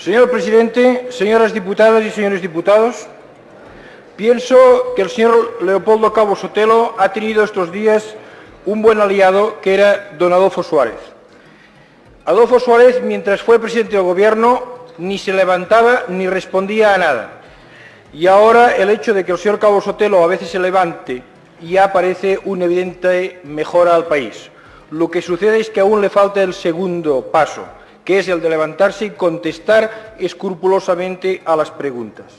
Señor presidente, señoras diputadas y señores diputados, pienso que el señor Leopoldo Cabo Sotelo ha tenido estos días un buen aliado, que era don Adolfo Suárez. Adolfo Suárez, mientras fue presidente del Gobierno, ni se levantaba ni respondía a nada. Y ahora el hecho de que el señor Cabo Sotelo a veces se levante ya parece una evidente mejora al país. Lo que sucede es que aún le falta el segundo paso, que es el de levantarse y contestar escrupulosamente a las preguntas.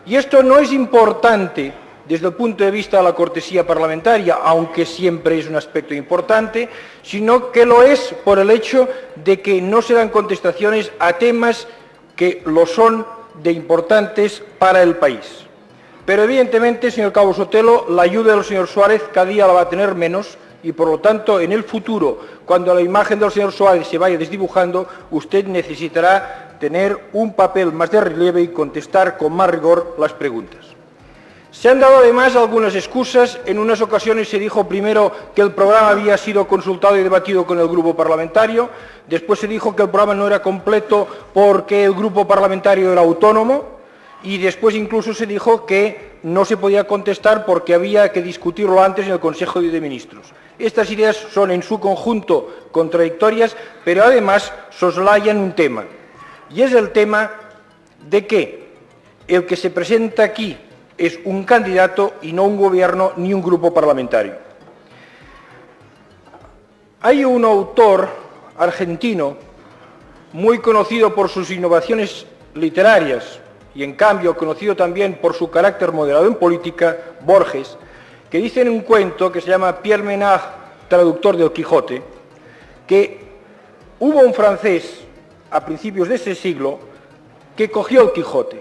Y esto no es importante desde el punto de vista de la cortesía parlamentaria, aunque siempre es un aspecto importante, sino que lo es por el hecho de que no se dan contestaciones a temas que lo son de importantes para el país. Pero evidentemente, señor Cabo Sotelo, la ayuda del señor Suárez cada día la va a tener menos y por lo tanto en el futuro, cuando la imagen del señor Suárez se vaya desdibujando, usted necesitará tener un papel más de relieve y contestar con más rigor las preguntas. Se han dado además algunas excusas. En unas ocasiones se dijo primero que el programa había sido consultado y debatido con el grupo parlamentario, después se dijo que el programa no era completo porque el grupo parlamentario era autónomo y después incluso se dijo que no se podía contestar porque había que discutirlo antes en el Consejo de Ministros. Estas ideas son en su conjunto contradictorias, pero además soslayan un tema, y es el tema de que el que se presenta aquí es un candidato y no un gobierno ni un grupo parlamentario. Hay un autor argentino muy conocido por sus innovaciones literarias y en cambio conocido también por su carácter moderado en política, Borges, que dice en un cuento que se llama Pierre Menard, traductor del Quijote, que hubo un francés a principios de ese siglo que cogió el Quijote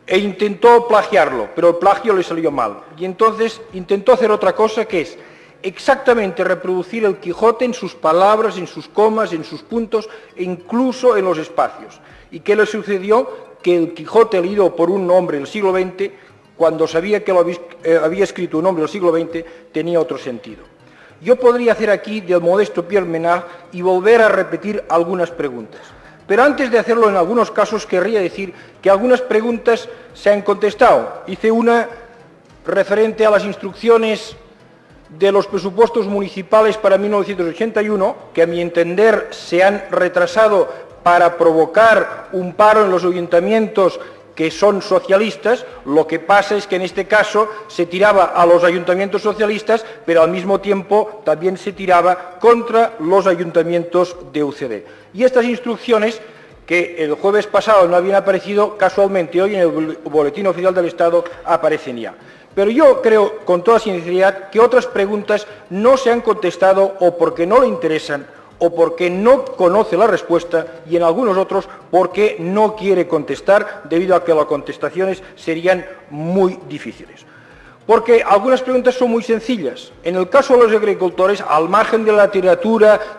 e intentó plagiarlo, pero el plagio le salió mal. Y entonces intentó hacer otra cosa, que es exactamente reproducir el Quijote en sus palabras, en sus comas, en sus puntos e incluso en los espacios. ¿Y qué le sucedió? Que el Quijote, leído por un hombre del siglo XX, cuando sabía que lo había escrito un hombre del siglo XX, tenía otro sentido. Yo podría hacer aquí del modesto Pierre Menard y volver a repetir algunas preguntas. Pero antes de hacerlo, en algunos casos querría decir que algunas preguntas se han contestado. Hice una referente a las instrucciones de los presupuestos municipales para 1981, que a mi entender se han retrasado para provocar un paro en los ayuntamientos que son socialistas. Lo que pasa es que en este caso se tiraba a los ayuntamientos socialistas, pero al mismo tiempo también se tiraba contra los ayuntamientos de UCD. Y estas instrucciones, que el jueves pasado no habían aparecido, casualmente hoy en el Boletín Oficial del Estado aparecen ya. Pero yo creo, con toda sinceridad, que otras preguntas no se han contestado o porque no le interesan o porque no conoce la respuesta, y en algunos otros porque no quiere contestar, debido a que las contestaciones serían muy difíciles. Porque algunas preguntas son muy sencillas. En el caso de los agricultores, al margen de la literatura,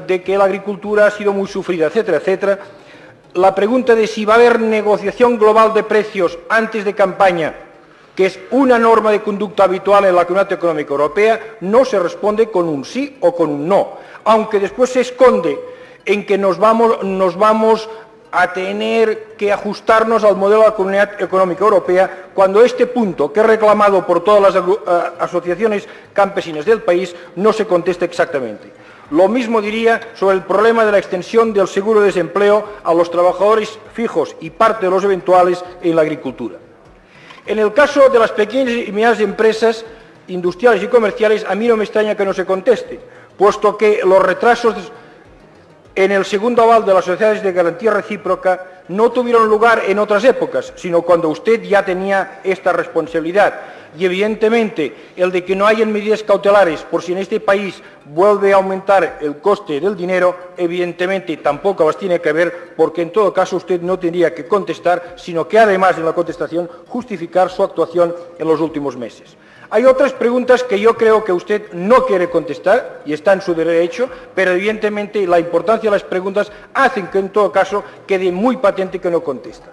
de que la agricultura ha sido muy sufrida, etcétera, etcétera, la pregunta de si va a haber negociación global de precios antes de campaña, que es una norma de conducta habitual en la Comunidad Económica Europea, no se responde con un sí o con un no, aunque después se esconde en que nos vamos a tener que ajustarnos al modelo de la Comunidad Económica Europea, cuando este punto, que es reclamado por todas las asociaciones campesinas del país, no se contesta exactamente. Lo mismo diría sobre el problema de la extensión del seguro de desempleo a los trabajadores fijos y parte de los eventuales en la agricultura. En el caso de las pequeñas y medianas empresas industriales y comerciales, a mí no me extraña que no se conteste, puesto que los retrasos en el segundo aval de las sociedades de garantía recíproca no tuvieron lugar en otras épocas, sino cuando usted ya tenía esta responsabilidad. Y evidentemente el de que no hayan medidas cautelares por si en este país vuelve a aumentar el coste del dinero, evidentemente tampoco las tiene que ver, porque en todo caso usted no tendría que contestar, sino que además en la contestación justificar su actuación en los últimos meses. Hay otras preguntas que yo creo que usted no quiere contestar y está en su derecho, pero evidentemente la importancia de las preguntas hacen que en todo caso quede muy patente que no contesta.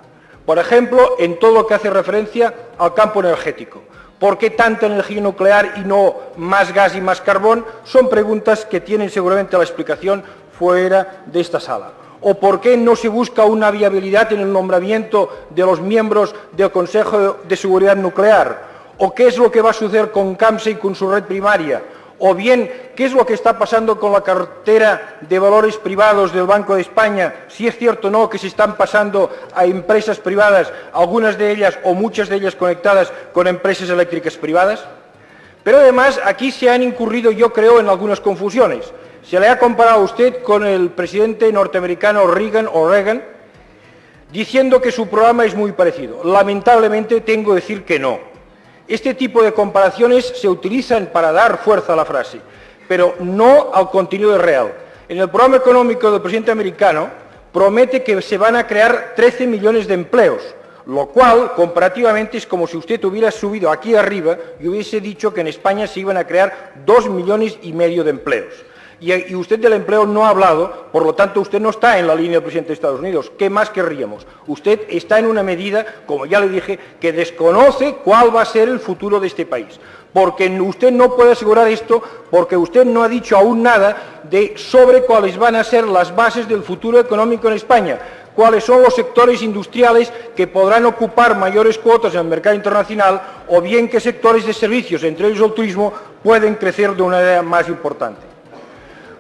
Por ejemplo, en todo lo que hace referencia al campo energético. ¿Por qué tanta energía nuclear y no más gas y más carbón? Son preguntas que tienen seguramente la explicación fuera de esta sala. ¿O por qué no se busca una viabilidad en el nombramiento de los miembros del Consejo de Seguridad Nuclear? ¿O qué es lo que va a suceder con CAMSA y con su red primaria? O bien, ¿qué es lo que está pasando con la cartera de valores privados del Banco de España? Si es cierto o no que se están pasando a empresas privadas, algunas de ellas o muchas de ellas conectadas con empresas eléctricas privadas. Pero además aquí se han incurrido, yo creo, en algunas confusiones. Se le ha comparado a usted con el presidente norteamericano Reagan, diciendo que su programa es muy parecido. Lamentablemente tengo que decir que no. Este tipo de comparaciones se utilizan para dar fuerza a la frase, pero no al contenido real. En el programa económico del presidente americano promete que se van a crear 13 millones de empleos, lo cual comparativamente es como si usted hubiera subido aquí arriba y hubiese dicho que en España se iban a crear 2,5 millones de empleos. Y usted del empleo no ha hablado, por lo tanto usted no está en la línea del presidente de Estados Unidos. ¿Qué más querríamos? Usted está en una medida, como ya le dije, que desconoce cuál va a ser el futuro de este país. Porque usted no puede asegurar esto, porque usted no ha dicho aún nada sobre cuáles van a ser las bases del futuro económico en España, cuáles son los sectores industriales que podrán ocupar mayores cuotas en el mercado internacional, o bien qué sectores de servicios, entre ellos el turismo, pueden crecer de una manera más importante.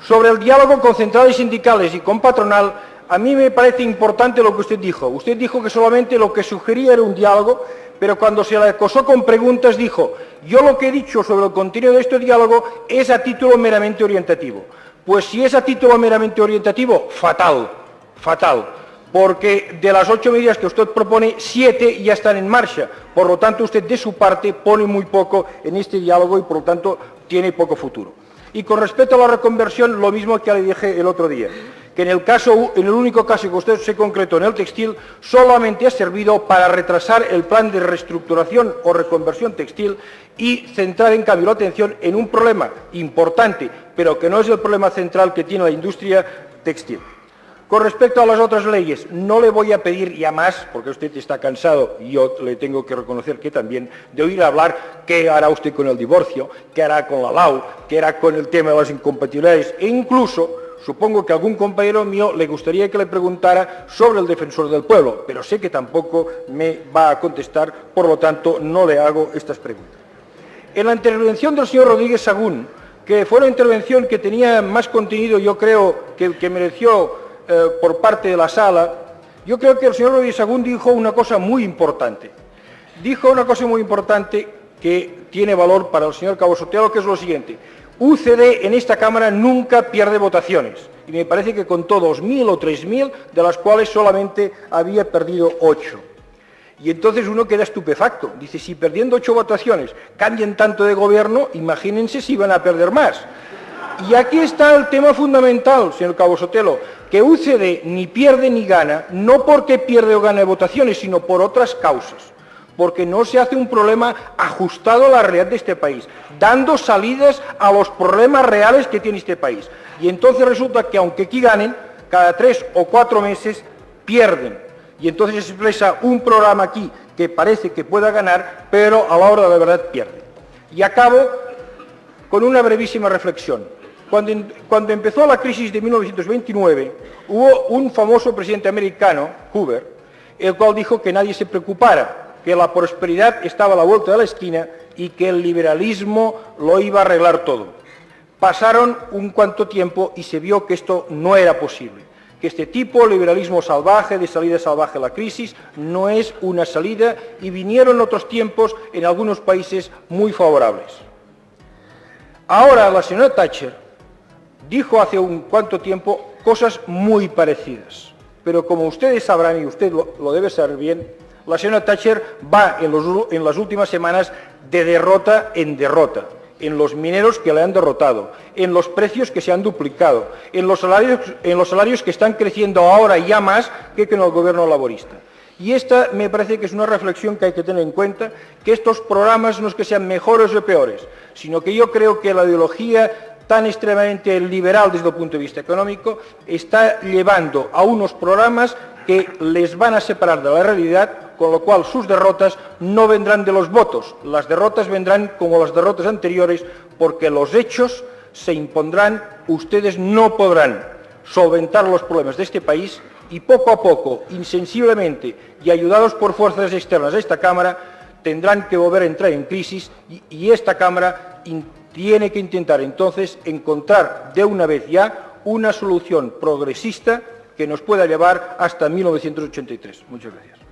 Sobre el diálogo con centrales sindicales y con patronal, a mí me parece importante lo que usted dijo. Usted dijo que solamente lo que sugería era un diálogo, pero cuando se le acosó con preguntas dijo, yo lo que he dicho sobre el contenido de este diálogo es a título meramente orientativo. Pues si es a título meramente orientativo, fatal, fatal, porque de las 8 medidas que usted propone, 7 ya están en marcha. Por lo tanto, usted de su parte pone muy poco en este diálogo y por lo tanto tiene poco futuro. Y con respecto a la reconversión, lo mismo que le dije el otro día, que en el único caso que usted se concretó en el textil, solamente ha servido para retrasar el plan de reestructuración o reconversión textil y centrar en cambio la atención en un problema importante, pero que no es el problema central que tiene la industria textil. Con respecto a las otras leyes, no le voy a pedir ya más, porque usted está cansado, y yo le tengo que reconocer que también, de oír hablar qué hará usted con el divorcio, qué hará con la LAU, qué hará con el tema de las incompatibilidades, e incluso, supongo que a algún compañero mío le gustaría que le preguntara sobre el defensor del pueblo, pero sé que tampoco me va a contestar, por lo tanto, no le hago estas preguntas. En la intervención del señor Rodríguez Sagún, que fue una intervención que tenía más contenido, yo creo, que mereció por parte de la sala, yo creo que el señor Rodríguez Sagún dijo una cosa muy importante. Dijo una cosa muy importante que tiene valor para el señor Cabo Sotelo, que es lo siguiente. UCD en esta Cámara nunca pierde votaciones. Y me parece que contó 2.000 o 3.000, de las cuales solamente había perdido 8. Y entonces uno queda estupefacto. Dice, si perdiendo 8 votaciones cambian tanto de gobierno, imagínense si van a perder más. Y aquí está el tema fundamental, señor Cabo Sotelo, que UCD ni pierde ni gana, no porque pierde o gane votaciones, sino por otras causas, porque no se hace un problema ajustado a la realidad de este país, dando salidas a los problemas reales que tiene este país. Y entonces resulta que aunque aquí ganen, cada 3 o 4 meses pierden. Y entonces se expresa un programa aquí que parece que pueda ganar, pero a la hora de la verdad pierde. Y acabo con una brevísima reflexión. Cuando empezó la crisis de 1929, hubo un famoso presidente americano, Hoover, el cual dijo que nadie se preocupara, que la prosperidad estaba a la vuelta de la esquina y que el liberalismo lo iba a arreglar todo. Pasaron un cuanto tiempo y se vio que esto no era posible, que este tipo de liberalismo salvaje, de salida salvaje a la crisis, no es una salida y vinieron otros tiempos en algunos países muy favorables. Ahora la señora Thatcher dijo hace un cuanto tiempo cosas muy parecidas, pero como ustedes sabrán, y usted lo debe saber bien, la señora Thatcher va en las últimas semanas de derrota en derrota, en los mineros que le han derrotado, en los precios que se han duplicado, en los salarios que están creciendo ahora ya más que con el gobierno laborista. Y esta me parece que es una reflexión que hay que tener en cuenta, que estos programas no es que sean mejores o peores, sino que yo creo que la ideología tan extremadamente liberal desde el punto de vista económico, está llevando a unos programas que les van a separar de la realidad, con lo cual sus derrotas no vendrán de los votos, las derrotas vendrán como las derrotas anteriores, porque los hechos se impondrán, ustedes no podrán solventar los problemas de este país y poco a poco, insensiblemente y ayudados por fuerzas externas de esta Cámara, tendrán que volver a entrar en crisis y esta Cámara tiene que intentar entonces encontrar de una vez ya una solución progresista que nos pueda llevar hasta 1983. Muchas gracias.